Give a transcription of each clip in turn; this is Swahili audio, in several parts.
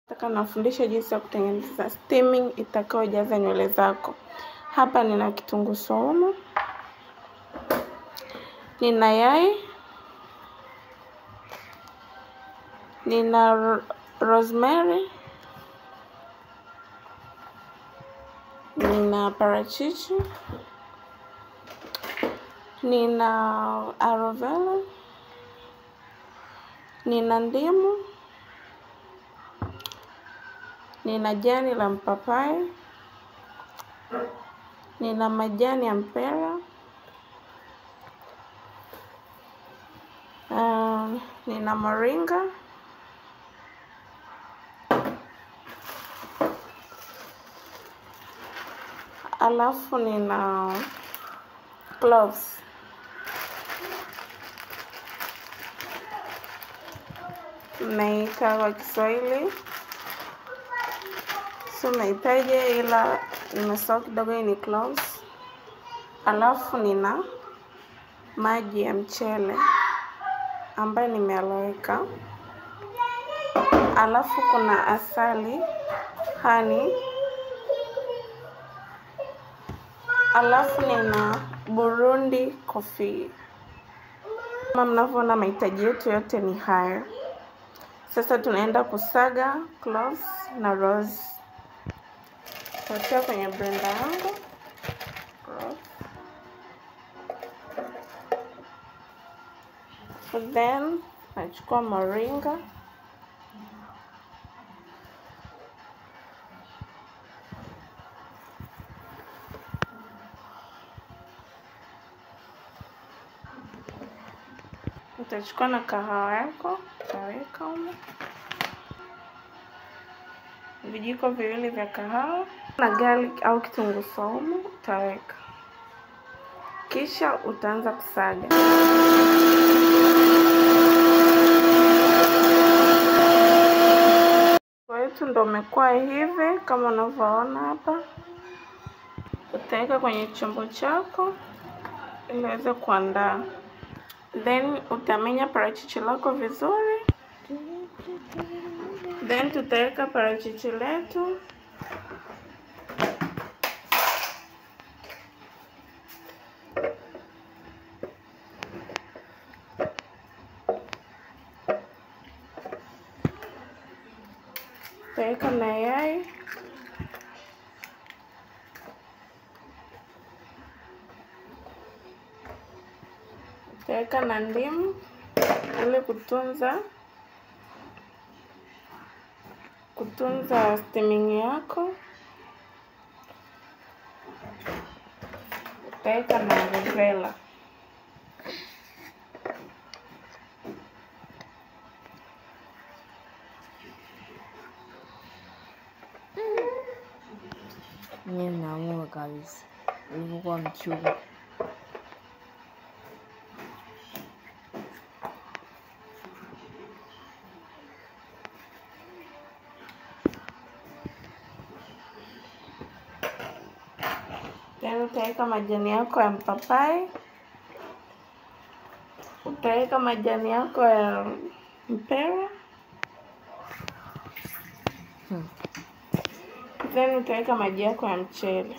Nataka nafundisha jinsi ya kutengeneza steaming itakayojaza nywele zako. Hapa nina kitunguu saumu, nina yai, nina rosemary, nina parachichi, nina aloe vera, nina ndimu, nina jani la mpapai, nina majani ya mpera, nina moringa, alafu nina cloves. Naika kwa Kiswahili so nahitaji, ila nimesahau kidogo. Hii ni cloves. Alafu nina maji ya mchele ambayo nimealoweka. Alafu kuna asali, honey. Alafu nina Burundi coffee. Kama mnavyoona mahitaji yetu yote ni haya. Sasa tunaenda kusaga cloves na rose. Tatia kwenye blender yangu. Then nachukua moringa. Utachukua na kahawa yako, utaweka humo. Vijiko viwili vya kahawa na garlic au kitunguu saumu utaweka. Kisha utaanza kusaga. Kwa hiyo ndo umekuwa hivi kama unavyoona hapa. Utaweka kwenye chombo chako ili uweze kuandaa. Then utamenya parachichi lako vizuri. Then tutaweka parachichi letu. Tutaweka na yai. Tutaweka na ndimu ili kutunza steaming yako. Tutaweka na aloe vera. Mimi naamua kabisa ulivyokuwa mchuga. Then utaweka majani yako ya mpapai. Utaweka majani yako ya mpera. Then utaweka maji yako ya mchele.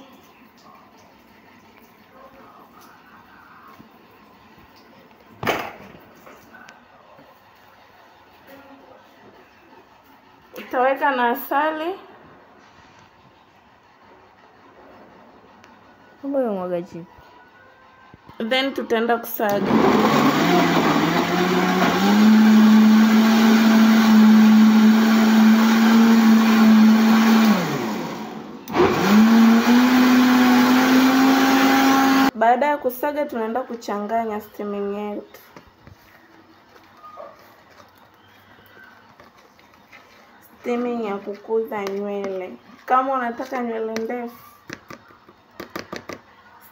Utaweka na asali. Mbona mwaga chini? Then tutaenda kusaga. Baada ya kusaga tunaenda kuchanganya steaming yetu. Steaming ya kukuza nywele. Kama unataka nywele ndefu,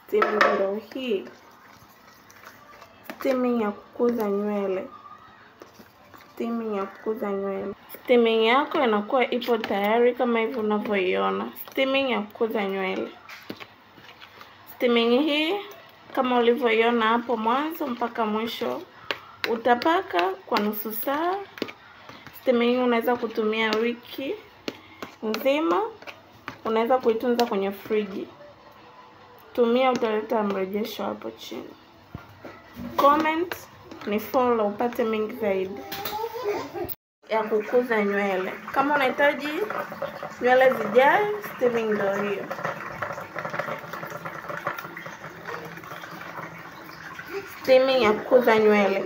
steaming ndio hii. Steaming ya kukuza nywele. Steaming ya kukuza nywele. Steaming yako inakuwa ipo tayari kama hivi unavyoiona. Steaming ya kukuza nywele. Steaming hii kama ulivyoiona hapo mwanzo mpaka mwisho utapaka kwa nusu saa. Steaming unaweza kutumia wiki nzima, unaweza kuitunza kwenye friji. Tumia, utaleta mrejesho hapo chini. Comment ni follow upate mengi zaidi ya kukuza nywele. Kama unahitaji nywele zijae, steaming ndio hiyo. Steaming ya kukuza nywele.